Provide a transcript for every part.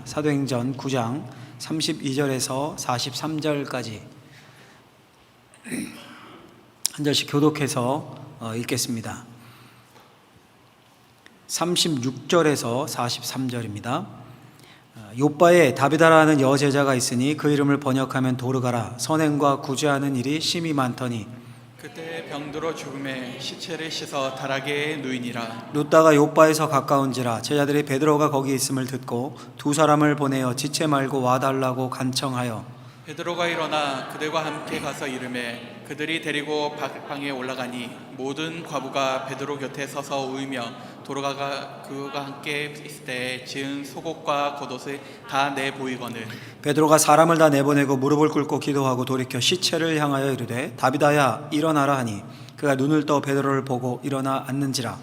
사도행전 9장 32절에서 43절까지 한 절씩 교독해서 읽겠습니다. 36절에서 43절입니다. 요바에 다비다라는 여제자가 있으니 그 이름을 번역하면 도르가라. 선행과 구제하는 일이 심히 많더니 그때 병들어 죽음에 시체를 씻어 다락에 누이니라. 눕다가 요바에서 가까운지라 제자들이 베드로가 거기 있음을 듣고 두 사람을 보내어 지체 말고 와달라고 간청하여 베드로가 일어나 그들과 함께 가서 이르매 그들이 데리고 방에 올라가니 모든 과부가 베드로 곁에 서서 울며 도르가가 그와 함께 있을 때 지은 속옷과 겉옷을 다 내보이거늘 베드로가 사람을 다 내보내고 무릎을 꿇고 기도하고 돌이켜 시체를 향하여 이르되 다비다야 일어나라 하니 그가 눈을 떠 베드로를 보고 일어나 앉는지라.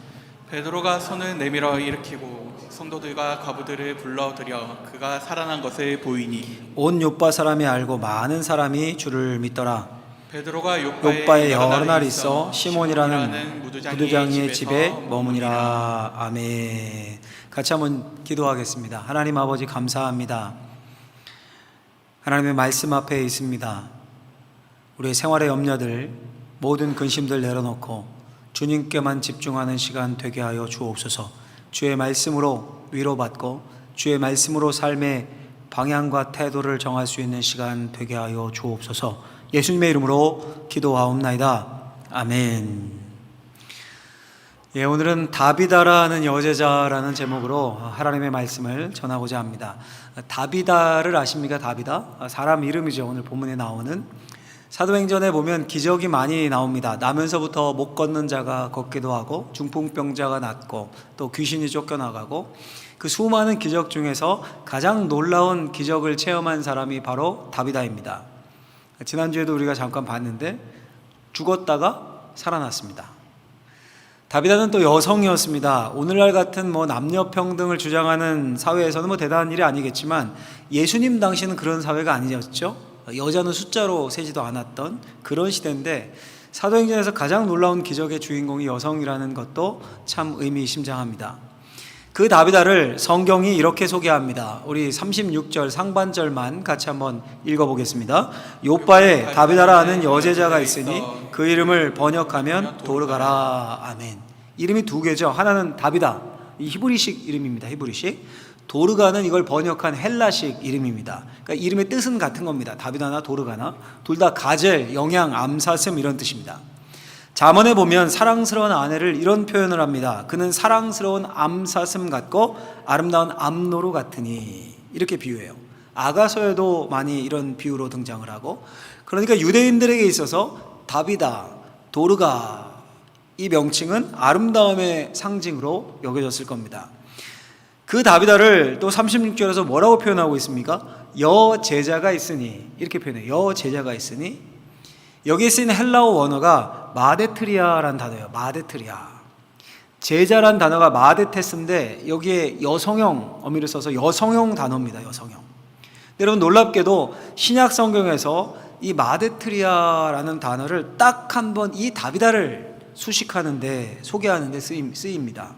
베드로가 손을 내밀어 일으키고 성도들과 과부들을 불러들여 그가 살아난 것을 보이니 온 요빠 사람이 알고 많은 사람이 주를 믿더라. 베드로가 요빠에 여러 날 있어 시몬이라는 부두장의 집에 머무니라. 아멘. 같이 한번 기도하겠습니다. 하나님 아버지 감사합니다. 하나님의 말씀 앞에 있습니다. 우리의 생활의 염려들 모든 근심들 내려놓고 주님께만 집중하는 시간 되게 하여 주옵소서. 주의 말씀으로 위로받고 주의 말씀으로 삶의 방향과 태도를 정할 수 있는 시간 되게 하여 주옵소서. 예수님의 이름으로 기도하옵나이다. 아멘. 오늘은 다비다라는 여제자라는 제목으로 하나님의 말씀을 전하고자 합니다. 다비다를 아십니까? 다비다? 사람 이름이죠. 오늘 본문에 나오는. 사도행전에 보면 기적이 많이 나옵니다. 나면서부터 못 걷는 자가 걷기도 하고 중풍병자가 낫고 또 귀신이 쫓겨나가고 그 수많은 기적 중에서 가장 놀라운 기적을 체험한 사람이 바로 다비다입니다. 지난주에도 우리가 잠깐 봤는데 죽었다가 살아났습니다. 다비다는 또 여성이었습니다. 오늘날 같은 남녀 평등을 주장하는 사회에서는 대단한 일이 아니겠지만 예수님 당시는 그런 사회가 아니었죠. 여자는 숫자로 세지도 않았던 그런 시대인데 사도행전에서 가장 놀라운 기적의 주인공이 여성이라는 것도 참 의미심장합니다. 그 다비다를 성경이 이렇게 소개합니다. 우리 36절 상반절만 같이 한번 읽어보겠습니다. 요바에 다비다라 하는 여제자가 있으니 그 이름을 번역하면 도르가라. 아멘. 이름이 두 개죠. 하나는 다비다, 이 히브리식 이름입니다. 히브리식. 도르가는 이걸 번역한 헬라식 이름입니다. 그러니까 이름의 뜻은 같은 겁니다. 다비다나 도르가나 둘 다 가젤, 영양, 암사슴 이런 뜻입니다. 잠언에 보면 사랑스러운 아내를 이런 표현을 합니다. 그는 사랑스러운 암사슴 같고 아름다운 암노루 같으니, 이렇게 비유해요. 아가서에도 많이 이런 비유로 등장을 하고, 그러니까 유대인들에게 있어서 다비다, 도르가 이 명칭은 아름다움의 상징으로 여겨졌을 겁니다. 그 다비다를 또 36절에서 뭐라고 표현하고 있습니까? 여제자가 있으니, 이렇게 표현해요. 여제자가 있으니. 여기에 쓰인 헬라어 원어가 마데트리아라는 단어예요. 마데트리아. 제자란 단어가 마데테스인데 여기에 여성형 어미를 써서 여성형 단어입니다. 여성형. 여러분 놀랍게도 신약 성경에서 이 마데트리아라는 단어를 딱 한 번 이 다비다를 수식하는데, 소개하는데 쓰입니다.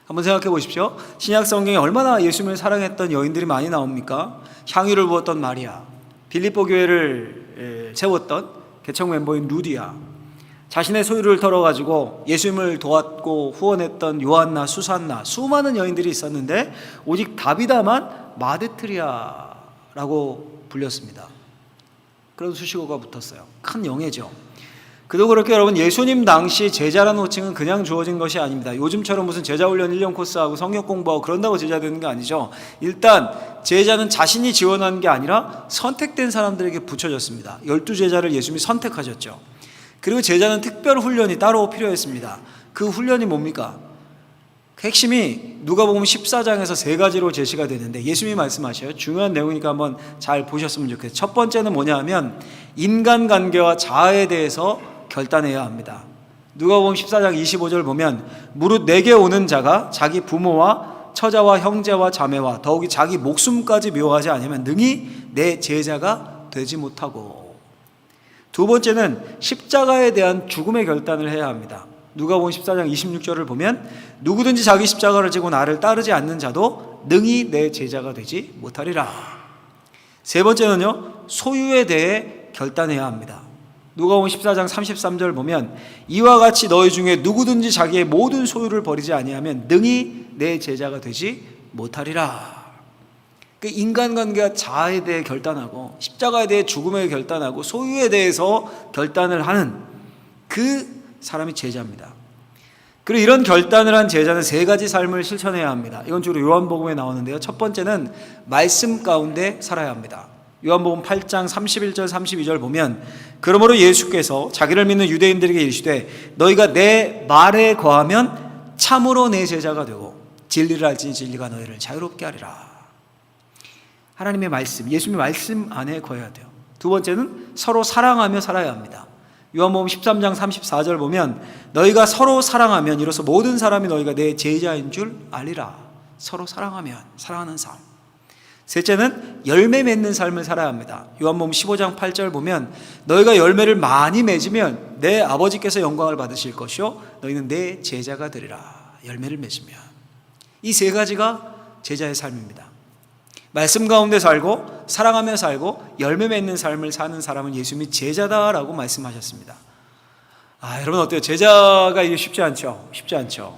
한번 생각해 보십시오. 신약 성경에 얼마나 예수님을 사랑했던 여인들이 많이 나옵니까? 향유를 부었던 마리아, 빌립보 교회를 세웠던 개척 멤버인 루디아, 자신의 소유를 털어가지고 예수님을 도왔고 후원했던 요한나, 수산나, 수많은 여인들이 있었는데 오직 다비다만 마데트리아라고 불렸습니다. 그런 수식어가 붙었어요. 큰 영예죠. 그도 그렇게 여러분, 예수님 당시 제자라는 호칭은 그냥 주어진 것이 아닙니다. 요즘처럼 무슨 제자훈련 1년 코스하고 성역 공부하고 그런다고 제자 되는 게 아니죠. 일단 제자는 자신이 지원한 게 아니라 선택된 사람들에게 붙여졌습니다. 12제자를 예수님이 선택하셨죠. 그리고 제자는 특별 훈련이 따로 필요했습니다. 그 훈련이 뭡니까? 핵심이 누가복음 14장에서 세 가지로 제시가 되는데 예수님이 말씀하셔요. 중요한 내용이니까 한번 잘 보셨으면 좋겠어요. 첫 번째는 뭐냐 하면 인간관계와 자아에 대해서 결단해야 합니다. 누가복음 14장 25절 보면 무릇 내게 오는 자가 자기 부모와 처자와 형제와 자매와 더욱이 자기 목숨까지 미워하지 않으면 능히 내 제자가 되지 못하고. 두 번째는 십자가에 대한 죽음의 결단을 해야 합니다. 누가복음 14장 26절을 보면 누구든지 자기 십자가를 지고 나를 따르지 않는 자도 능히 내 제자가 되지 못하리라. 세 번째는요, 소유에 대해 결단해야 합니다. 누가복음 14장 33절 보면 이와 같이 너희 중에 누구든지 자기의 모든 소유를 버리지 아니하면 능히 내 제자가 되지 못하리라. 그 인간관계와 자아에 대해 결단하고 십자가에 대해 죽음에 결단하고 소유에 대해서 결단을 하는 그 사람이 제자입니다. 그리고 이런 결단을 한 제자는 세 가지 삶을 실천해야 합니다. 이건 주로 요한복음에 나오는데요. 첫 번째는 말씀 가운데 살아야 합니다. 요한복음 8장 31절 32절 보면 그러므로 예수께서 자기를 믿는 유대인들에게 이르시되 너희가 내 말에 거하면 참으로 내 제자가 되고 진리를 알지니 진리가 너희를 자유롭게 하리라. 하나님의 말씀, 예수님의 말씀 안에 거해야 돼요. 두 번째는 서로 사랑하며 살아야 합니다. 요한복음 13장 34절 보면 너희가 서로 사랑하면 이로써 모든 사람이 너희가 내 제자인 줄 알리라. 서로 사랑하면, 사랑하는 삶. 셋째는 열매 맺는 삶을 살아야 합니다. 요한복음 15장 8절 보면 너희가 열매를 많이 맺으면 내 아버지께서 영광을 받으실 것이요 너희는 내 제자가 되리라. 열매를 맺으면. 이 세 가지가 제자의 삶입니다. 말씀 가운데 살고 사랑하며 살고 열매 맺는 삶을 사는 사람은 예수님이 제자다라고 말씀하셨습니다. 여러분 어때요? 제자가 이게 쉽지 않죠? 쉽지 않죠.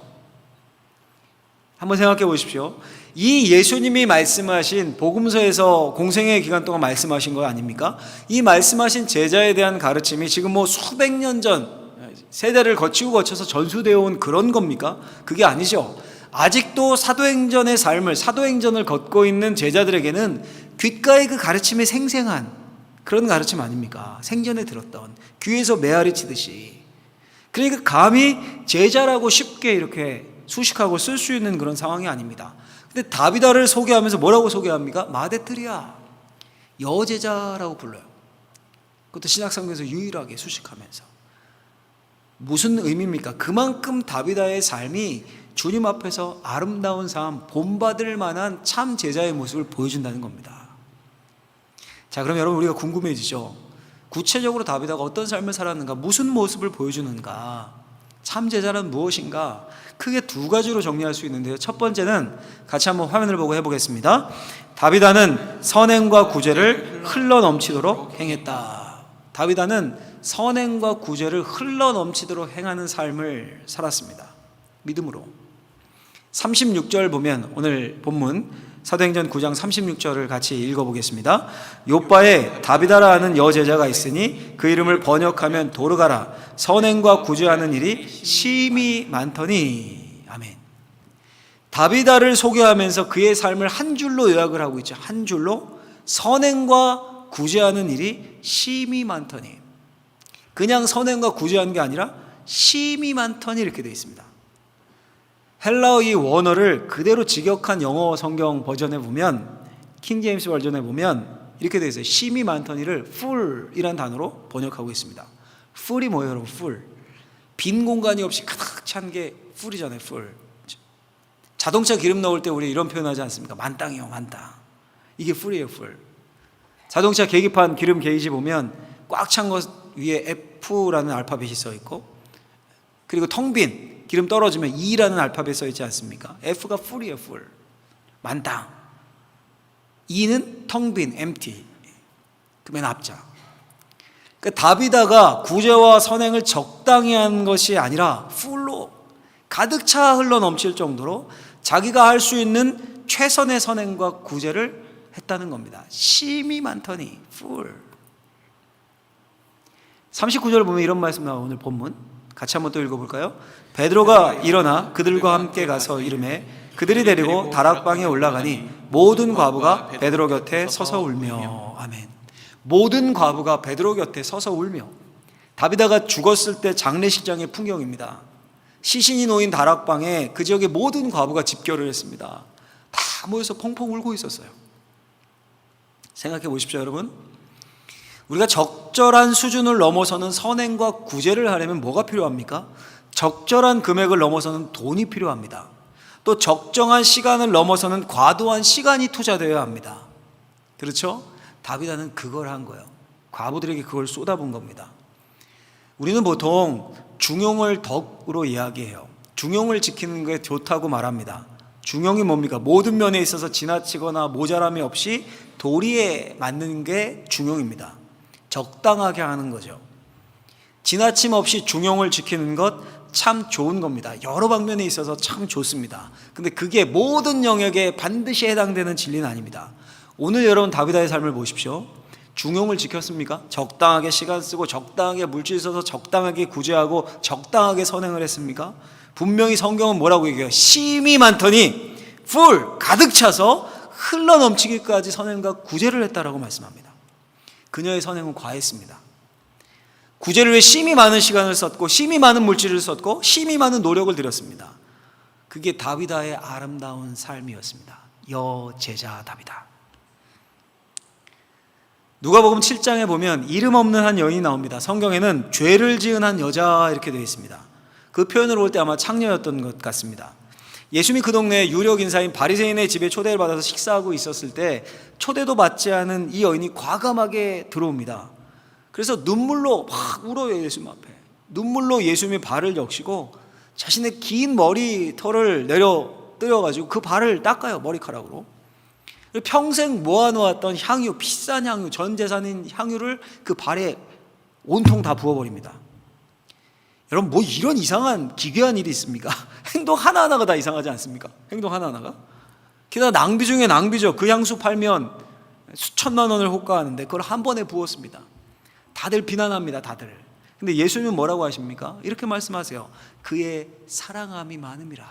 한번 생각해 보십시오. 이 예수님이 말씀하신 복음서에서 공생의 기간 동안 말씀하신 거 아닙니까? 이 말씀하신 제자에 대한 가르침이 지금 뭐 수백 년 전 세대를 거쳐서 전수되어 온 그런 겁니까? 그게 아니죠. 아직도 사도행전의 삶을, 사도행전을 걷고 있는 제자들에게는 귓가에 그 가르침이 생생한 그런 가르침 아닙니까? 생전에 들었던 귀에서 메아리 치듯이. 그러니까 감히 제자라고 쉽게 이렇게 수식하고 쓸 수 있는 그런 상황이 아닙니다. 근데 다비다를 소개하면서 뭐라고 소개합니까? 마데트리아, 여제자라고 불러요. 그것도 신약성경에서 유일하게 수식하면서. 무슨 의미입니까? 그만큼 다비다의 삶이 주님 앞에서 아름다운 삶, 본받을 만한 참 제자의 모습을 보여준다는 겁니다. 자, 그럼 여러분 우리가 궁금해지죠. 구체적으로 다비다가 어떤 삶을 살았는가, 무슨 모습을 보여주는가, 참 제자는 무엇인가, 크게 두 가지로 정리할 수 있는데요. 첫 번째는 같이 한번 화면을 보고 해보겠습니다. 다비다는 선행과 구제를 흘러넘치도록 행했다. 다비다는 선행과 구제를 흘러넘치도록 행하는 삶을 살았습니다. 믿음으로. 36절 보면 오늘 본문 사도행전 9장 36절을 같이 읽어보겠습니다. 요바에 다비다라 하는 여제자가 있으니 그 이름을 번역하면 도르가라. 선행과 구제하는 일이 심히 많더니. 아멘. 다비다를 소개하면서 그의 삶을 한 줄로 요약을 하고 있죠. 한 줄로 선행과 구제하는 일이 심히 많더니. 그냥 선행과 구제하는 게 아니라 심히 많더니 이렇게 되어 있습니다. 헬라어 이 원어를 그대로 직역한 영어 성경 버전에 보면, 킹 제임스 버전에 보면 이렇게 되어 있어요. 심히 많더니를 full이란 단어로 번역하고 있습니다. full이 뭐예요, 여러분? full. 빈 공간이 없이 가득 찬 게 full이잖아요, full. 자동차 기름 넣을 때 우리 이런 표현하지 않습니까? 만땅이요, 만땅. 이게 full이에요, full. 자동차 계기판 기름 게이지 보면 꽉 찬 것 위에 F라는 알파벳이 써 있고, 그리고 텅 빈 기름 떨어지면 E라는 알파벳 써 있지 않습니까? F가 full이에요, full. 만땅. E는 텅 빈, empty. 그 맨 앞자. 그러니까 다비다가 구제와 선행을 적당히 한 것이 아니라 full로 가득 차 흘러 넘칠 정도로 자기가 할 수 있는 최선의 선행과 구제를 했다는 겁니다. 심히 많더니 full. 39절 보면 이런 말씀 나와요. 오늘 본문 같이 한번 또 읽어볼까요? 베드로가 일어나 그들과 함께 가서 이르매 그들이 데리고 다락방에 올라가니 모든 과부가 베드로 곁에 서서 울며. 아멘. 모든 과부가 베드로 곁에 서서 울며. 다비다가 죽었을 때 장례식장의 풍경입니다. 시신이 놓인 다락방에 그 지역의 모든 과부가 집결을 했습니다. 다 모여서 펑펑 울고 있었어요. 생각해 보십시오, 여러분. 우리가 적절한 수준을 넘어서는 선행과 구제를 하려면 뭐가 필요합니까? 적절한 금액을 넘어서는 돈이 필요합니다. 또 적정한 시간을 넘어서는 과도한 시간이 투자되어야 합니다. 그렇죠? 다비다는 그걸 한 거예요. 과부들에게 그걸 쏟아부은 겁니다. 우리는 보통 중용을 덕으로 이야기해요. 중용을 지키는 게 좋다고 말합니다. 중용이 뭡니까? 모든 면에 있어서 지나치거나 모자람이 없이 도리에 맞는 게 중용입니다. 적당하게 하는 거죠. 지나침 없이 중용을 지키는 것 참 좋은 겁니다. 여러 방면에 있어서 참 좋습니다. 근데 그게 모든 영역에 반드시 해당되는 진리는 아닙니다. 오늘 여러분 다비다의 삶을 보십시오. 중용을 지켰습니까? 적당하게 시간 쓰고 적당하게 물질 써서 적당하게 구제하고 적당하게 선행을 했습니까? 분명히 성경은 뭐라고 얘기해요? 심이 많더니 풀 가득 차서 흘러넘치기까지 선행과 구제를 했다라고 말씀합니다. 그녀의 선행은 과했습니다. 구제를 위해 심이 많은 시간을 썼고 심이 많은 물질을 썼고 심이 많은 노력을 들였습니다. 그게 다비다의 아름다운 삶이었습니다. 여제자 다비다. 누가복음 7장에 보면 이름 없는 한 여인이 나옵니다. 성경에는 죄를 지은 한 여자 이렇게 되어 있습니다. 그 표현으로 볼 때 아마 창녀였던 것 같습니다. 예수님이 그 동네 유력 인사인 바리새인의 집에 초대를 받아서 식사하고 있었을 때 초대도 받지 않은 이 여인이 과감하게 들어옵니다. 그래서 눈물로 막 울어요. 예수님 앞에 눈물로 예수님의 발을 적시고 자신의 긴 머리털을 내려뜨려가지고 그 발을 닦아요. 머리카락으로. 평생 모아놓았던 향유, 비싼 향유, 전 재산인 향유를 그 발에 온통 다 부어버립니다. 여러분 뭐 이런 이상한 기괴한 일이 있습니까? 행동 하나하나가 다 이상하지 않습니까? 행동 하나하나가. 게다가 낭비 중에 낭비죠. 그 향수 팔면 수천만 원을 호가하는데 그걸 한 번에 부었습니다. 다들 비난합니다. 다들. 근데 예수님은 뭐라고 하십니까? 이렇게 말씀하세요. 그의 사랑함이 많음이라.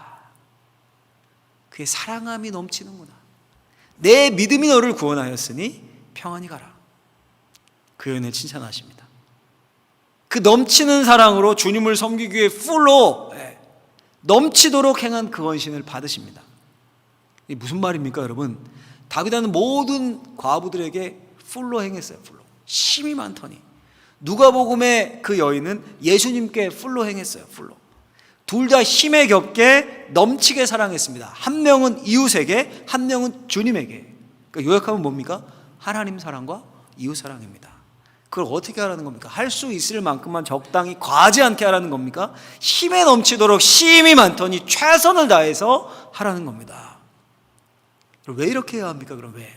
그의 사랑함이 넘치는구나. 내 믿음이 너를 구원하였으니 평안히 가라. 그 여인을 칭찬하십니다. 그 넘치는 사랑으로 주님을 섬기기 위해 풀로 넘치도록 행한 그 헌신을 받으십니다. 이게 무슨 말입니까 여러분? 다비다는 모든 과부들에게 풀로 행했어요. 풀로. 심이 많더니. 누가복음의 그 여인은 예수님께 풀로 행했어요. 풀로. 둘 다 힘에 겹게 넘치게 사랑했습니다. 한 명은 이웃에게, 한 명은 주님에게. 그러니까 요약하면 뭡니까? 하나님 사랑과 이웃 사랑입니다. 그걸 어떻게 하라는 겁니까? 할 수 있을 만큼만 적당히 과하지 않게 하라는 겁니까? 힘에 넘치도록 심이 많더니 최선을 다해서 하라는 겁니다. 왜 이렇게 해야 합니까? 그럼 왜?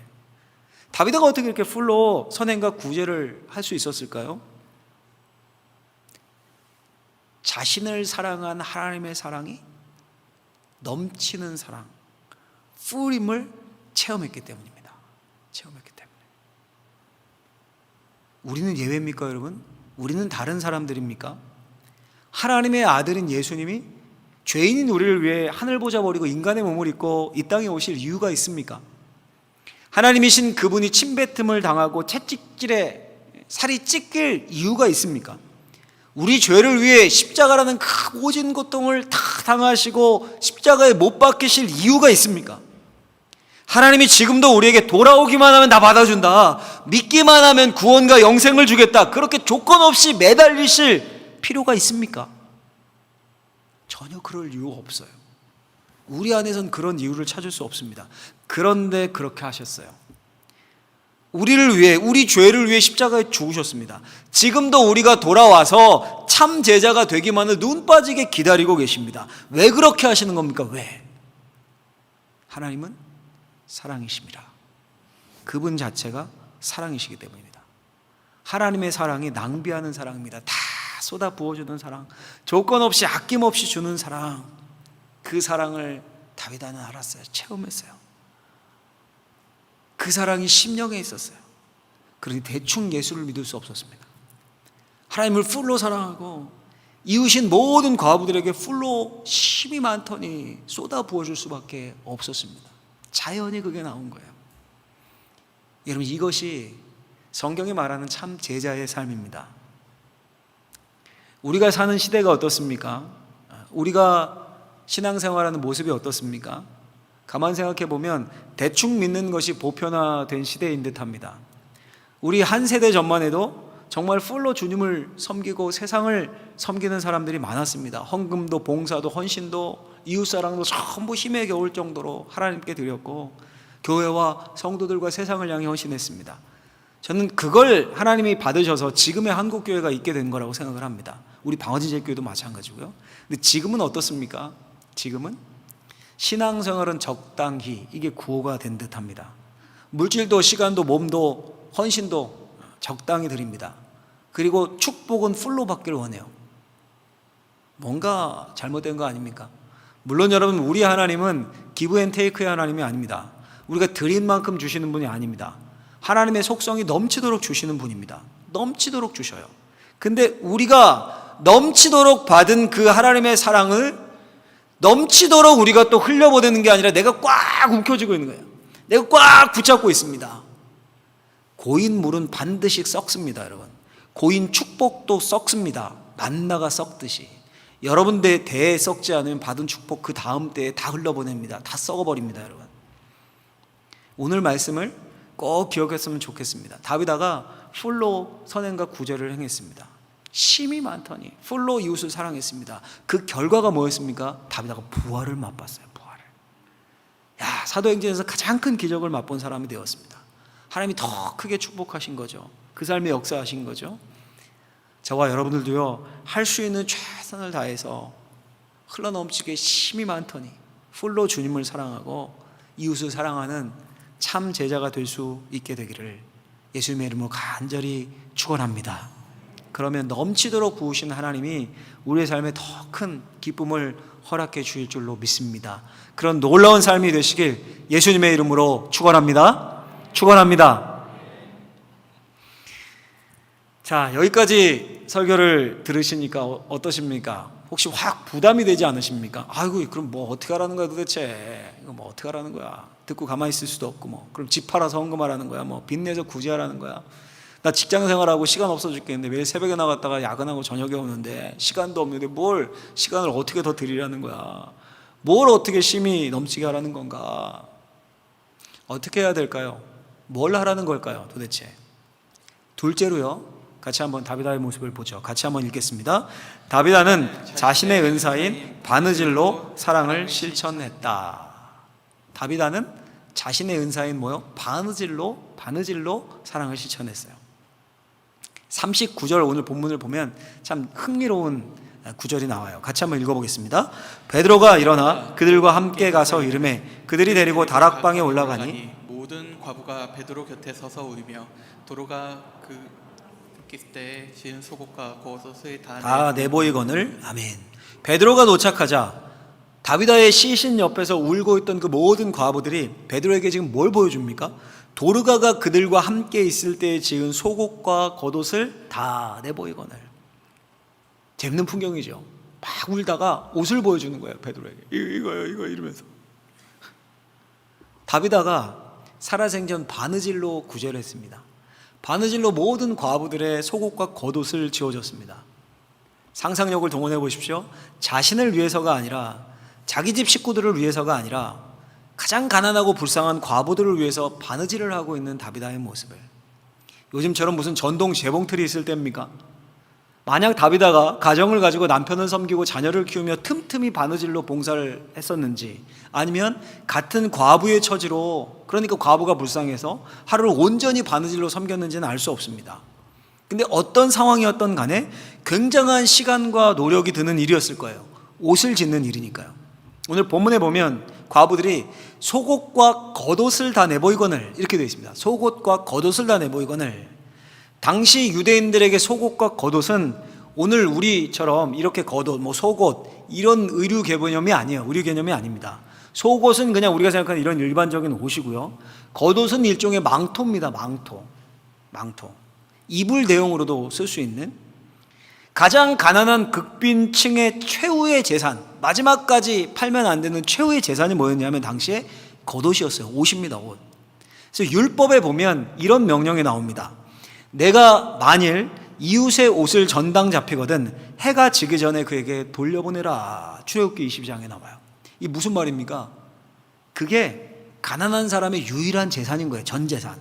다비드가 어떻게 이렇게 풀로 선행과 구제를 할 수 있었을까요? 자신을 사랑한 하나님의 사랑이 넘치는 사랑, 풀임을 체험했기 때문입니다. 체험했기 때문에. 우리는 예외입니까 여러분? 우리는 다른 사람들입니까? 하나님의 아들인 예수님이 죄인인 우리를 위해 하늘 보좌 버리고 인간의 몸을 입고 이 땅에 오실 이유가 있습니까? 하나님이신 그분이 침뱉음을 당하고 채찍질에 살이 찢길 이유가 있습니까? 우리 죄를 위해 십자가라는 큰 오진 고통을 다 당하시고 십자가에 못 박히실 이유가 있습니까? 하나님이 지금도 우리에게 돌아오기만 하면 다 받아준다, 믿기만 하면 구원과 영생을 주겠다, 그렇게 조건 없이 매달리실 필요가 있습니까? 전혀 그럴 이유가 없어요. 우리 안에선 그런 이유를 찾을 수 없습니다. 그런데 그렇게 하셨어요. 우리를 위해, 우리 죄를 위해 십자가에 죽으셨습니다. 지금도 우리가 돌아와서 참 제자가 되기만을 눈 빠지게 기다리고 계십니다. 왜 그렇게 하시는 겁니까? 왜? 하나님은 사랑이십니다. 그분 자체가 사랑이시기 때문입니다. 하나님의 사랑이 낭비하는 사랑입니다. 다 쏟아 부어주는 사랑, 조건 없이 아낌없이 주는 사랑, 그 사랑을 다비다는 알았어요. 체험했어요. 그 사랑이 심령에 있었어요. 그러니 대충 예수를 믿을 수 없었습니다. 하나님을 풀로 사랑하고 이웃인 모든 과부들에게 풀로 힘이 많더니 쏟아 부어줄 수밖에 없었습니다. 자연히 그게 나온 거예요. 여러분, 이것이 성경이 말하는 참 제자의 삶입니다. 우리가 사는 시대가 어떻습니까? 우리가 신앙생활하는 모습이 어떻습니까? 가만 생각해 보면 대충 믿는 것이 보편화된 시대인 듯합니다. 우리 한 세대 전만 해도 정말 풀로 주님을 섬기고 세상을 섬기는 사람들이 많았습니다. 헌금도 봉사도 헌신도 이웃사랑도 전부 힘에 겨울 정도로 하나님께 드렸고 교회와 성도들과 세상을 향해 헌신했습니다. 저는 그걸 하나님이 받으셔서 지금의 한국교회가 있게 된 거라고 생각을 합니다. 우리 방어진제교회도 마찬가지고요. 근데 지금은 어떻습니까? 지금은 신앙생활은 적당히, 이게 구호가 된 듯합니다. 물질도 시간도 몸도 헌신도 적당히 드립니다. 그리고 축복은 풀로 받길 원해요. 뭔가 잘못된 거 아닙니까? 물론 여러분, 우리 하나님은 기브 앤 테이크의 하나님이 아닙니다. 우리가 드린 만큼 주시는 분이 아닙니다. 하나님의 속성이 넘치도록 주시는 분입니다. 넘치도록 주셔요. 근데 우리가 넘치도록 받은 그 하나님의 사랑을 넘치도록 우리가 또 흘려보내는 게 아니라 내가 꽉 움켜쥐고 있는 거예요. 내가 꽉 붙잡고 있습니다. 고인 물은 반드시 썩습니다, 여러분. 고인 축복도 썩습니다. 만나가 썩듯이. 여러분 대에 썩지 않으면 받은 축복 그 다음 때에 다 흘러보냅니다. 다 썩어버립니다, 여러분. 오늘 말씀을 꼭 기억했으면 좋겠습니다. 다윗아가 풀로 선행과 구제를 행했습니다. 심이 많더니 풀로 이웃을 사랑했습니다. 그 결과가 뭐였습니까? 다윗아가 부활을 맛봤어요. 부활을. 사도행전에서 가장 큰 기적을 맛본 사람이 되었습니다. 하나님이 더 크게 축복하신 거죠. 그 삶에 역사하신 거죠. 저와 여러분들도요, 할 수 있는 최선을 다해서 흘러넘치게 심이 많더니 풀로 주님을 사랑하고 이웃을 사랑하는 참 제자가 될 수 있게 되기를 예수님의 이름으로 간절히 축원합니다. 그러면 넘치도록 부으신 하나님이 우리의 삶에 더 큰 기쁨을 허락해 주실 줄로 믿습니다. 그런 놀라운 삶이 되시길 예수님의 이름으로 축원합니다. 축원합니다. 자, 여기까지 설교를 들으시니까 어떠십니까? 혹시 확 부담이 되지 않으십니까? 아이고, 그럼 뭐 어떻게 하라는 거야 도대체? 이거 뭐 어떻게 하라는 거야? 듣고 가만히 있을 수도 없고, 뭐 그럼 집 팔아서 헌금하라는 거야? 뭐 빚내서 구제하라는 거야? 나 직장 생활하고 시간 없어 죽겠는데 매일 새벽에 나갔다가 야근하고 저녁에 오는데 시간도 없는데 뭘 시간을 어떻게 더 드리라는 거야? 뭘 어떻게 심히 넘치게 하라는 건가? 어떻게 해야 될까요? 뭘 하라는 걸까요 도대체? 둘째로요, 같이 한번 다비다의 모습을 보죠. 같이 한번 읽겠습니다. 다비다는 자신의 은사인 바느질로 사랑을 실천했다. 다비다는 자신의 은사인 뭐요? 바느질로 사랑을 실천했어요. 39절 오늘 본문을 보면 참 흥미로운 구절이 나와요. 같이 한번 읽어보겠습니다. 베드로가 일어나 그들과 함께 가서 이르매 그들이 데리고 다락방에 올라가니 모든 과부가 베드로 곁에 서서 울며 도로가 그 있을 때 지은 속옷과 겉옷을 다 내보이거늘. 아멘. 베드로가 도착하자 다비다의 시신 옆에서 울고 있던 그 모든 과부들이 베드로에게 지금 뭘 보여줍니까? 도르가가 그들과 함께 있을 때 지은 속옷과 겉옷을 다 내보이거늘. 재밌는 풍경이죠. 막 울다가 옷을 보여주는 거예요, 베드로에게. 이거 이러면서. 다비다가 살아생전 바느질로 구제를 했습니다. 바느질로 모든 과부들의 속옷과 겉옷을 지어줬습니다. 상상력을 동원해 보십시오. 자신을 위해서가 아니라, 자기 집 식구들을 위해서가 아니라 가장 가난하고 불쌍한 과부들을 위해서 바느질을 하고 있는 다비다의 모습을. 요즘처럼 무슨 전동 재봉틀이 있을 때입니까? 만약 다비다가 가정을 가지고 남편을 섬기고 자녀를 키우며 틈틈이 바느질로 봉사를 했었는지, 아니면 같은 과부의 처지로, 그러니까 과부가 불쌍해서 하루를 온전히 바느질로 섬겼는지는 알 수 없습니다. 근데 어떤 상황이었던 간에 굉장한 시간과 노력이 드는 일이었을 거예요. 옷을 짓는 일이니까요. 오늘 본문에 보면 과부들이 속옷과 겉옷을 다 내보이거늘 이렇게 되어 있습니다. 속옷과 겉옷을 다 내보이거늘. 당시 유대인들에게 속옷과 겉옷은 오늘 우리처럼 이렇게 겉옷, 속옷 이런 의류 개념이 아니에요. 의류 개념이 아닙니다. 속옷은 그냥 우리가 생각하는 이런 일반적인 옷이고요. 겉옷은 일종의 망토입니다. 망토. 이불 대용으로도 쓸 수 있는 가장 가난한 극빈층의 최후의 재산, 마지막까지 팔면 안 되는 최후의 재산이 뭐였냐면 당시에 겉옷이었어요. 옷입니다. 옷. 그래서 율법에 보면 이런 명령이 나옵니다. 내가 만일 이웃의 옷을 전당 잡히거든 해가 지기 전에 그에게 돌려보내라. 출애굽기 22장에 나와요. 이 무슨 말입니까? 그게 가난한 사람의 유일한 재산인 거예요. 전 재산.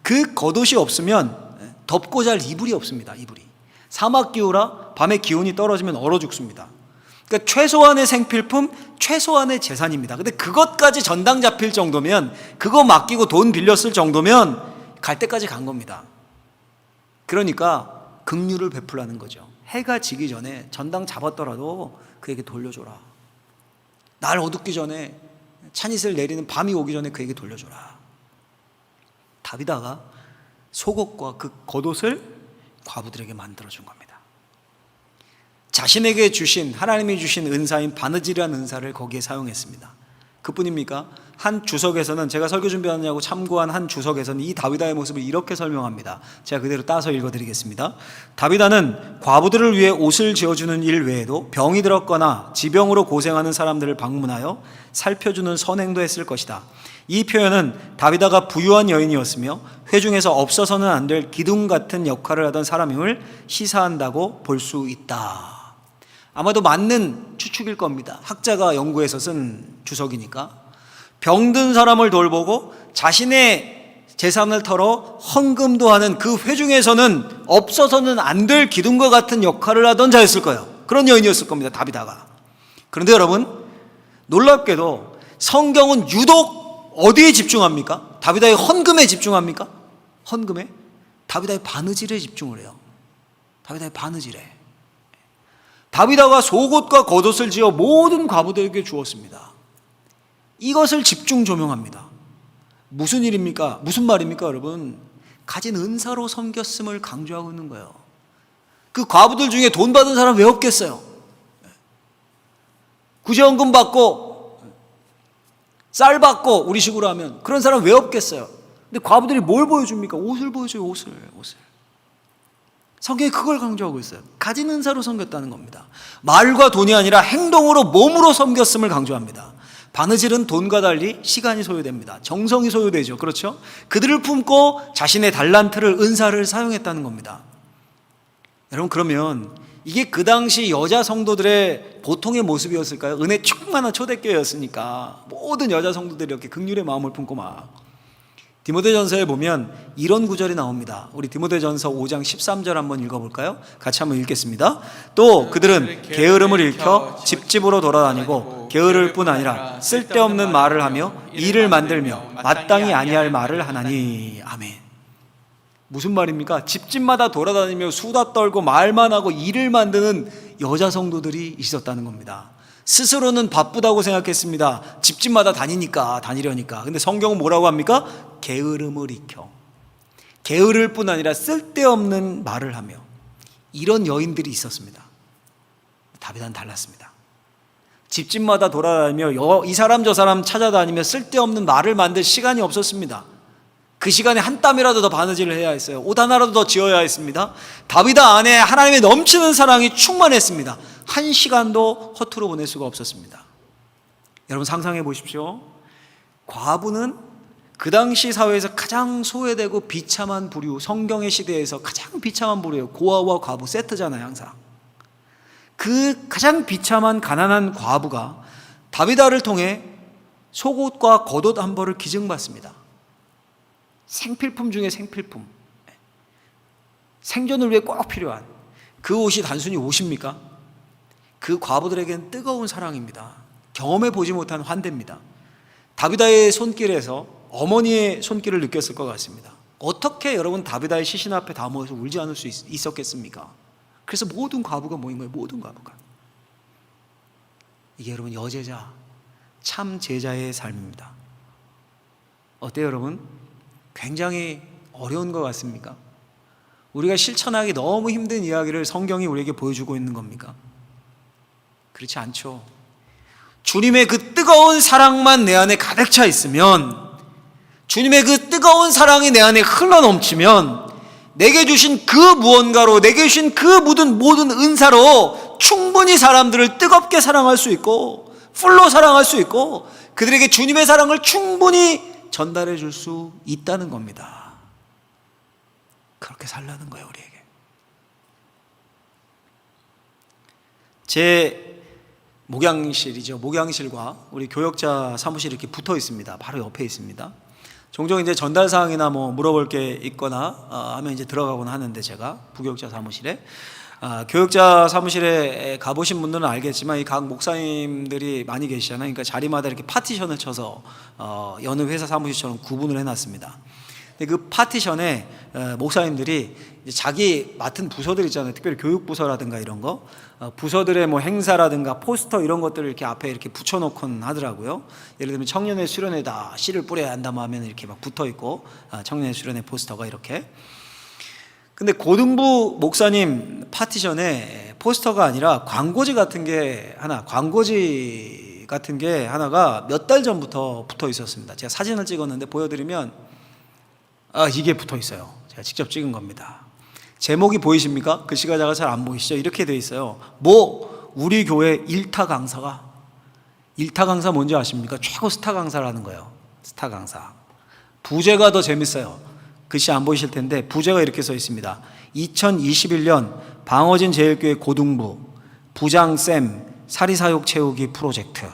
그 겉옷이 없으면 덮고 잘 이불이 없습니다. 이불이. 사막 기후라 밤에 기온이 떨어지면 얼어 죽습니다. 그러니까 최소한의 생필품, 최소한의 재산입니다. 근데 그것까지 전당 잡힐 정도면, 그거 맡기고 돈 빌려 쓸 정도면 갈 때까지 간 겁니다. 그러니까 긍휼을 베풀라는 거죠. 해가 지기 전에 전당 잡았더라도 그에게 돌려줘라. 날 어둡기 전에 찬이슬 내리는 밤이 오기 전에 그에게 돌려줘라. 다비다가 속옷과 그 겉옷을 과부들에게 만들어준 겁니다. 자신에게 주신, 하나님이 주신 은사인 바느질이라는 은사를 거기에 사용했습니다. 그뿐입니까? 한 주석에서는, 제가 설교 준비하느냐고 참고한 한 주석에서는 이 다비다의 모습을 이렇게 설명합니다. 제가 그대로 따서 읽어드리겠습니다. 다비다는 과부들을 위해 옷을 지어주는 일 외에도 병이 들었거나 지병으로 고생하는 사람들을 방문하여 살펴주는 선행도 했을 것이다. 이 표현은 다비다가 부유한 여인이었으며 회중에서 없어서는 안 될 기둥 같은 역할을 하던 사람임을 시사한다고 볼 수 있다. 아마도 맞는 추측일 겁니다. 학자가 연구해서 쓴 주석이니까. 병든 사람을 돌보고 자신의 재산을 털어 헌금도 하는 그 회중에서는 없어서는 안 될 기둥과 같은 역할을 하던 자였을 거예요. 그런 여인이었을 겁니다, 다비다가. 그런데 여러분, 놀랍게도 성경은 유독 어디에 집중합니까? 다비다의 헌금에 집중합니까? 헌금에? 다비다의 바느질에 집중을 해요. 다비다의 바느질에. 다비다가 속옷과 겉옷을 지어 모든 과부들에게 주었습니다. 이것을 집중 조명합니다. 무슨 일입니까? 무슨 말입니까, 여러분? 가진 은사로 섬겼음을 강조하고 있는 거예요. 그 과부들 중에 돈 받은 사람 왜 없겠어요? 구제헌금 받고 쌀 받고 우리식으로 하면 그런 사람 왜 없겠어요? 근데 과부들이 뭘 보여줍니까? 옷을 보여줘요. 옷을. 성경이 그걸 강조하고 있어요. 가진 은사로 섬겼다는 겁니다. 말과 돈이 아니라 행동으로, 몸으로 섬겼음을 강조합니다. 바느질은 돈과 달리 시간이 소요됩니다. 정성이 소요되죠. 그렇죠? 그들을 품고 자신의 달란트를, 은사를 사용했다는 겁니다. 여러분, 그러면 이게 그 당시 여자 성도들의 보통의 모습이었을까요? 은혜 충만한 초대교회였으니까 모든 여자 성도들이 이렇게 긍휼의 마음을 품고 막. 디모데전서에 보면 이런 구절이 나옵니다. 우리 디모데전서 5장 13절 한번 읽어볼까요? 같이 한번 읽겠습니다. 또 그들은 게으름을 일켜 집집으로 돌아다니고 게으를 뿐 아니라 쓸데없는 말을 하며 일을 만들며 마땅히 아니할 말을 하나니. 아멘. 무슨 말입니까? 집집마다 돌아다니며 수다 떨고 말만 하고 일을 만드는 여자 성도들이 있었다는 겁니다. 스스로는 바쁘다고 생각했습니다. 집집마다 다니려니까. 근데 성경은 뭐라고 합니까? 게으름을 익혀. 게으를 뿐 아니라 쓸데없는 말을 하며. 이런 여인들이 있었습니다. 다비다는 달랐습니다. 집집마다 돌아다니며 이 사람 저 사람 찾아다니며 쓸데없는 말을 만들 시간이 없었습니다. 그 시간에 한 땀이라도 더 바느질을 해야 했어요. 옷 하나라도 더 지어야 했습니다. 다비다 안에 하나님의 넘치는 사랑이 충만했습니다. 한 시간도 허투루 보낼 수가 없었습니다. 여러분, 상상해 보십시오. 과부는 그 당시 사회에서 가장 소외되고 비참한 부류, 성경의 시대에서 가장 비참한 부류예요. 고아와 과부 세트잖아요, 항상. 그 가장 비참한 가난한 과부가 다비다를 통해 속옷과 겉옷 한 벌을 기증받습니다. 생필품 중에 생필품, 생존을 위해 꼭 필요한 그 옷이 단순히 옷입니까? 그 과부들에게는 뜨거운 사랑입니다. 경험해 보지 못한 환대입니다. 다비다의 손길에서 어머니의 손길을 느꼈을 것 같습니다. 어떻게 여러분 다비다의 시신 앞에 다 모여서 울지 않을 수 있었겠습니까? 그래서 모든 과부가 모인 거예요. 모든 과부가. 이게 여러분 여제자, 참 제자의 삶입니다. 어때요, 여러분? 굉장히 어려운 것 같습니까? 우리가 실천하기 너무 힘든 이야기를 성경이 우리에게 보여주고 있는 겁니까? 그렇지 않죠. 주님의 그 뜨거운 사랑만 내 안에 가득 차 있으면, 주님의 그 뜨거운 사랑이 내 안에 흘러넘치면 내게 주신 그 무언가로, 내게 주신 그 모든 은사로 충분히 사람들을 뜨겁게 사랑할 수 있고 풀로 사랑할 수 있고 그들에게 주님의 사랑을 충분히 전달해 줄 수 있다는 겁니다. 그렇게 살라는 거예요, 우리에게. 제 목양실이죠. 목양실과 우리 교역자 사무실이 이렇게 붙어 있습니다. 바로 옆에 있습니다. 종종 이제 전달 사항이나 뭐 물어볼 게 있거나 하면 이제 들어가곤 하는데, 제가 부교역자 사무실에 교역자 사무실에 가보신 분들은 알겠지만 이 각 목사님들이 많이 계시잖아요. 그러니까 자리마다 이렇게 파티션을 쳐서 여느 회사 사무실처럼 구분을 해놨습니다. 근데 그 파티션에 목사님들이 이제 자기 맡은 부서들 있잖아요. 특별히 교육부서라든가 이런 거, 부서들의 뭐 행사라든가 포스터 이런 것들을 이렇게 앞에 이렇게 붙여놓곤 하더라고요. 예를 들면 청년의 수련회다, 씨를 뿌려야 한다 하면 이렇게 막 붙어 있고, 청년의 수련회 포스터가 이렇게. 근데 고등부 목사님 파티션에 포스터가 아니라 광고지 같은 게 하나가 몇 달 전부터 붙어 있었습니다. 제가 사진을 찍었는데 보여드리면 이게 붙어 있어요. 제가 직접 찍은 겁니다. 제목이 보이십니까? 글씨가 잘 안 보이시죠? 이렇게 돼 있어요. 우리 교회 일타 강사 뭔지 아십니까? 최고 스타 강사라는 거예요. 스타 강사. 부제가 더 재밌어요. 글씨 안 보이실 텐데 부제가 이렇게 써 있습니다. 2021년 방어진 제일교회 고등부 부장쌤 사리사욕 채우기 프로젝트.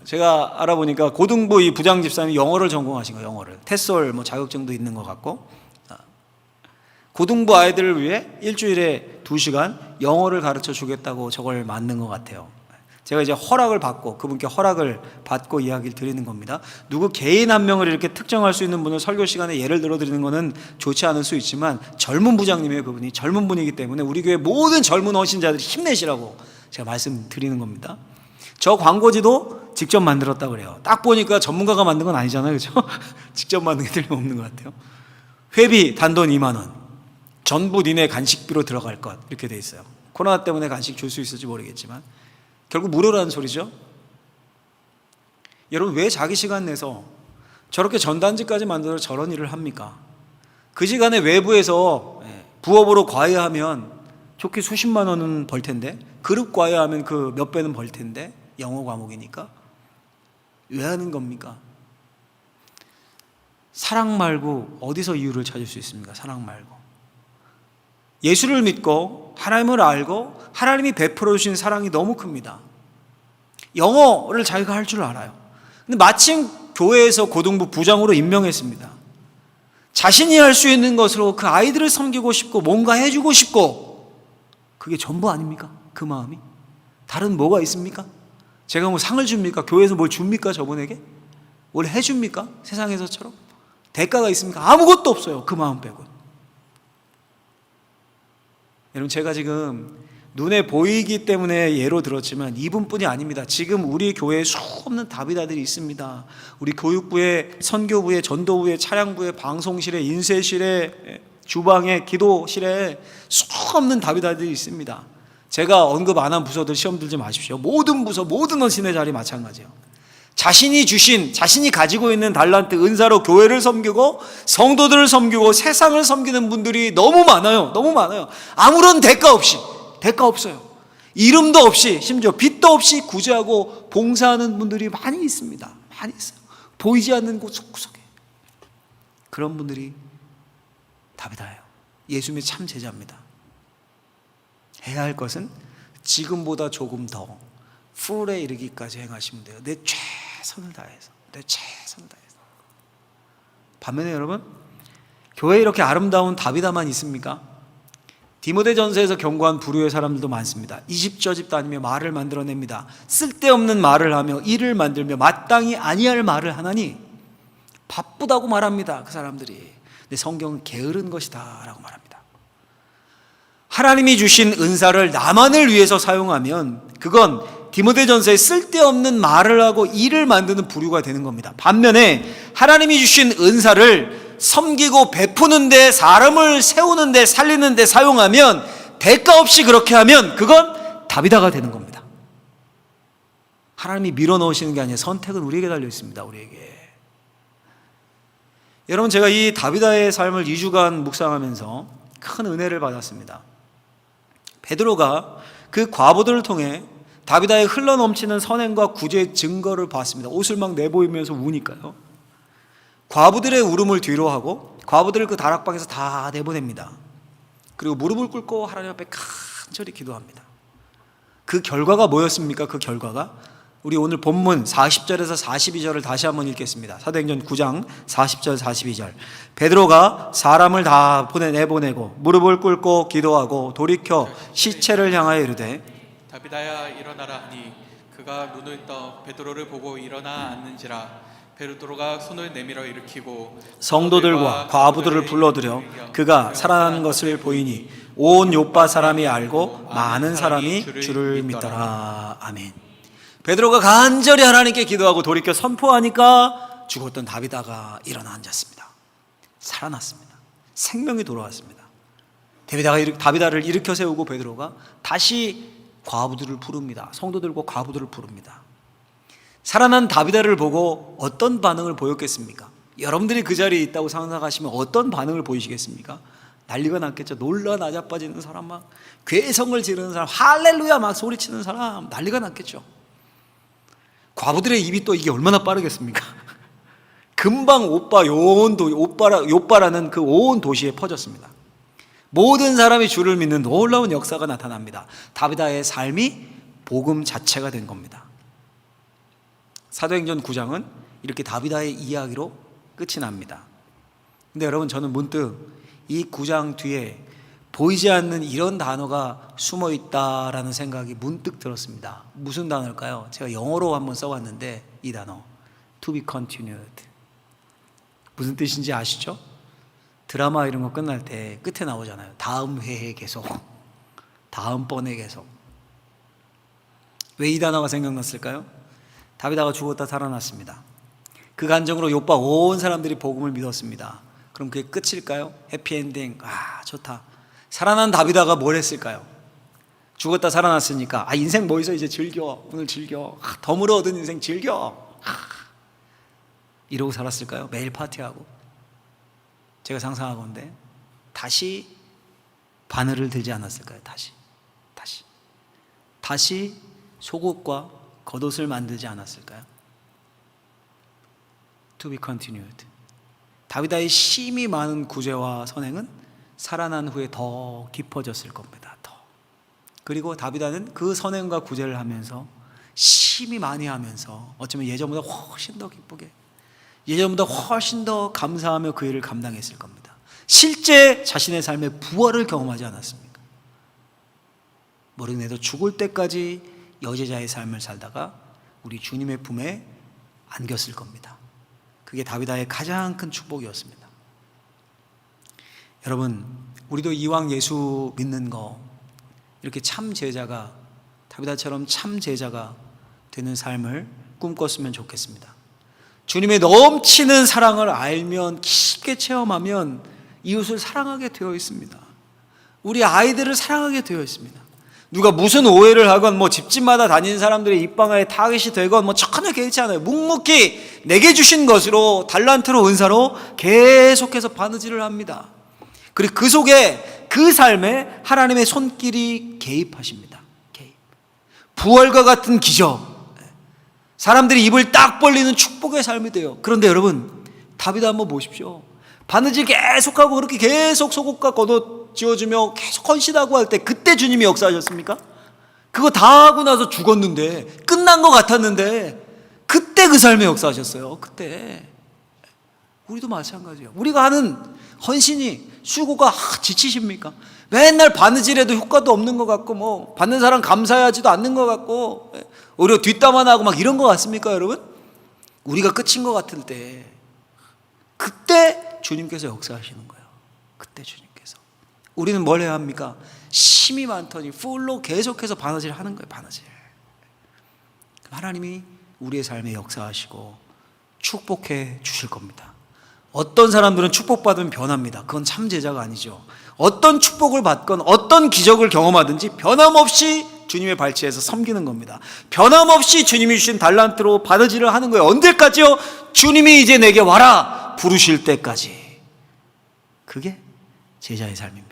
제가 알아보니까 고등부 이 부장 집사님이 영어를 전공하신 거예요. 영어를 테솔 뭐 자격증도 있는 것 같고, 고등부 아이들을 위해 일주일에 2시간 영어를 가르쳐 주겠다고 저걸 만든 것 같아요. 제가 이제 그분께 허락을 받고 이야기를 드리는 겁니다. 누구 개인 한 명을 이렇게 특정할 수 있는 분을 설교 시간에 예를 들어 드리는 것은 좋지 않을 수 있지만, 젊은 부장님이에요. 그분이 젊은 분이기 때문에 우리 교회 모든 젊은 어신자들이 힘내시라고 제가 말씀드리는 겁니다. 저 광고지도 직접 만들었다고 그래요. 딱 보니까 전문가가 만든 건 아니잖아요, 그렇죠? 직접 만든 게 틀림없는 것 같아요. 회비 단돈 2만 원, 전부 니네 간식비로 들어갈 것, 이렇게 돼 있어요. 코로나 때문에 간식 줄 수 있을지 모르겠지만 결국 무료라는 소리죠. 여러분, 왜 자기 시간 내서 저렇게 전단지까지 만들어 저런 일을 합니까? 그 시간에 외부에서 부업으로 과외하면 좋게 수십만 원은 벌 텐데, 그룹 과외하면 그 몇 배는 벌 텐데, 영어 과목이니까. 왜 하는 겁니까? 사랑 말고 어디서 이유를 찾을 수 있습니까? 사랑 말고. 예수를 믿고 하나님을 알고 하나님이 베풀어 주신 사랑이 너무 큽니다. 영어를 자기가 할 줄 알아요. 근데 마침 교회에서 고등부 부장으로 임명했습니다. 자신이 할 수 있는 것으로 그 아이들을 섬기고 싶고 뭔가 해주고 싶고, 그게 전부 아닙니까? 그 마음이. 다른 뭐가 있습니까? 제가 뭐 상을 줍니까? 교회에서 뭘 줍니까? 저분에게? 뭘 해줍니까? 세상에서처럼? 대가가 있습니까? 아무것도 없어요. 그 마음 빼고. 여러분, 제가 지금 눈에 보이기 때문에 예로 들었지만 이분뿐이 아닙니다. 지금 우리 교회에 수없는 다비다들이 있습니다. 우리 교육부에, 선교부에, 전도부에, 차량부에, 방송실에, 인쇄실에, 주방에, 기도실에 수없는 다비다들이 있습니다. 제가 언급 안 한 부서들 시험 들지 마십시오. 모든 부서, 모든 원신의 자리 마찬가지예요. 자신이 가지고 있는 달란트, 은사로 교회를 섬기고 성도들을 섬기고 세상을 섬기는 분들이 너무 많아요. 너무 많아요. 아무런 대가 없어요. 이름도 없이, 심지어 빚도 없이 구제하고 봉사하는 분들이 많이 있습니다. 많이 있어요. 보이지 않는 곳 속에. 그런 분들이 다비다예요. 예수님의 참 제자입니다. 해야 할 것은 지금보다 조금 더 풀에 이르기까지 행하시면 돼요. 내 최선을 다해서. 반면에 여러분, 교회에 이렇게 아름다운 다비다만 있습니까? 디모데전서에서 경고한 부류의 사람들도 많습니다. 이집저집 다니며 말을 만들어냅니다. 쓸데없는 말을 하며 일을 만들며 마땅히 아니할 말을 하나니 바쁘다고 말합니다. 그 사람들이. 근데 성경은 게으른 것이다 라고 말합니다. 하나님이 주신 은사를 나만을 위해서 사용하면 그건 디모데전서에 쓸데없는 말을 하고 일을 만드는 부류가 되는 겁니다. 반면에 하나님이 주신 은사를 섬기고 베푸는데, 사람을 세우는데, 살리는데 사용하면, 대가 없이 그렇게 하면 그건 다비다가 되는 겁니다. 하나님이 밀어넣으시는 게 아니라 선택은 우리에게 달려 있습니다. 우리에게. 여러분, 제가 이 다비다의 삶을 2주간 묵상하면서 큰 은혜를 받았습니다. 베드로가 그 과부들을 통해 다비다의 흘러넘치는 선행과 구제의 증거를 봤습니다. 옷을 막 내보이면서 우니까요. 과부들의 울음을 뒤로하고 과부들을 그 다락방에서 다 내보냅니다. 그리고 무릎을 꿇고 하나님 앞에 간절히 기도합니다. 그 결과가 뭐였습니까? 그 결과가 우리 오늘 본문 40절에서 42절을 다시 한번 읽겠습니다. 사도행전 9장 40절 42절. 베드로가 사람을 다 내보내고 무릎을 꿇고 기도하고 돌이켜 시체를 향하여 이르되 다비다야 일어나라 하니 그가 눈을 떠 베드로를 보고 일어나 앉는지라. 베드로가 손을 내밀어 일으키고 성도들과 과부들을 불러들여 그가 살아나는 것을 보이니 온 요빠 사람이 알고 많은 사람이 주를 믿더라. 아멘. 베드로가 간절히 하나님께 기도하고 돌이켜 선포하니까 죽었던 다비다가 일어나 앉았습니다. 살아났습니다. 생명이 돌아왔습니다. 다비다를 일으켜 세우고 베드로가 다시 과부들을 부릅니다. 성도들과 과부들을 부릅니다. 살아난 다비다를 보고 어떤 반응을 보였겠습니까? 여러분들이 그 자리에 있다고 상상하시면 어떤 반응을 보이시겠습니까? 난리가 났겠죠. 놀라 나자빠지는 사람, 막 괴성을 지르는 사람, 할렐루야 막 소리치는 사람, 난리가 났겠죠. 과부들의 입이 또 이게 얼마나 빠르겠습니까? 금방 요빠라는 그 온 도시에 퍼졌습니다. 모든 사람이 주를 믿는 놀라운 역사가 나타납니다. 다비다의 삶이 복음 자체가 된 겁니다. 사도행전 9장은 이렇게 다비다의 이야기로 끝이 납니다. 근데 여러분, 저는 문득 이 9장 뒤에 보이지 않는 이런 단어가 숨어 있다라는 생각이 문득 들었습니다. 무슨 단어일까요? 제가 영어로 한번 써봤는데 이 단어 To be continued. 무슨 뜻인지 아시죠? 드라마 이런 거 끝날 때 끝에 나오잖아요. 다음 회에 계속, 다음번에 계속. 왜 이 단어가 생각났을까요? 다비다가 죽었다 살아났습니다. 그 간증으로 요빠 온 사람들이 복음을 믿었습니다. 그럼 그게 끝일까요? 해피엔딩. 아, 좋다. 살아난 다비다가 뭘 했을까요? 죽었다 살아났으니까 인생 뭐 있어, 이제 즐겨, 오늘 즐겨, 덤으로 얻은 인생 즐겨, 이러고 살았을까요? 매일 파티하고. 제가 상상하건대 다시 바늘을 들지 않았을까요? 다시 속옷과 겉옷을 만들지 않았을까요? To be continued. 다비다의 심이 많은 구제와 선행은 살아난 후에 더 깊어졌을 겁니다. 더. 그리고 다비다는 그 선행과 구제를 하면서 심이 많이 하면서 어쩌면 예전보다 훨씬 더 기쁘게, 예전보다 훨씬 더 감사하며 그 일을 감당했을 겁니다. 실제 자신의 삶의 부활을 경험하지 않았습니까? 모르겠네도 죽을 때까지 여제자의 삶을 살다가 우리 주님의 품에 안겼을 겁니다. 그게 다비다의 가장 큰 축복이었습니다. 여러분, 우리도 이왕 예수 믿는 거 이렇게 참 제자가, 다비다처럼 참 제자가 되는 삶을 꿈꿨으면 좋겠습니다. 주님의 넘치는 사랑을 알면, 깊게 체험하면 이웃을 사랑하게 되어 있습니다. 우리 아이들을 사랑하게 되어 있습니다. 누가 무슨 오해를 하건 집집마다 다니는 사람들의 입방아에 타깃이 되건 전혀 개의치 않아요. 묵묵히 내게 주신 것으로, 달란트로, 은사로 계속해서 바느질을 합니다. 그리고 그 속에, 그 삶에 하나님의 손길이 개입하십니다. 개입. 부활과 같은 기적, 사람들이 입을 딱 벌리는 축복의 삶이 돼요. 그런데 여러분, 다비다 한번 보십시오. 바느질 계속하고 그렇게 계속 속옷과 겉옷 지어주며 계속 헌신하고 할 때 그때 주님이 역사하셨습니까? 그거 다 하고 나서 죽었는데, 끝난 것 같았는데 그때 그 삶에 역사하셨어요. 그때. 우리도 마찬가지예요. 우리가 하는 헌신이, 수고가 지치십니까? 맨날 바느질해도 효과도 없는 것 같고 받는 사람 감사하지도 않는 것 같고 오히려 뒷담화 나고 이런 것 같습니까, 여러분? 우리가 끝인 것 같을 때, 그때 주님께서 역사하시는 거예요. 그때 주님께서. 우리는 뭘 해야 합니까? 심이 많더니 풀로 계속해서 바느질 하는 거예요. 바느질. 하나님이 우리의 삶에 역사하시고 축복해 주실 겁니다. 어떤 사람들은 축복받으면 변합니다. 그건 참 제자가 아니죠. 어떤 축복을 받건 어떤 기적을 경험하든지 변함없이 주님의 발치에서 섬기는 겁니다. 변함없이 주님이 주신 달란트로 바느질을 하는 거예요. 언제까지요? 주님이 이제 내게 와라 부르실 때까지. 그게 제자의 삶입니다.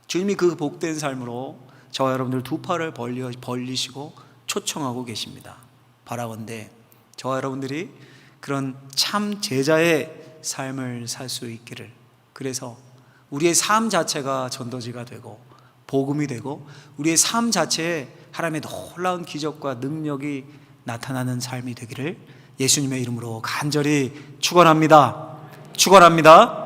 주님이 그 복된 삶으로 저와 여러분들 두 팔을 벌리시고 초청하고 계십니다. 바라건대 저와 여러분들이 그런 참 제자의 삶을 살 수 있기를, 그래서 우리의 삶 자체가 전도지가 되고 복음이 되고 우리의 삶 자체에 하나님의 놀라운 기적과 능력이 나타나는 삶이 되기를 예수님의 이름으로 간절히 축원합니다. 축원합니다.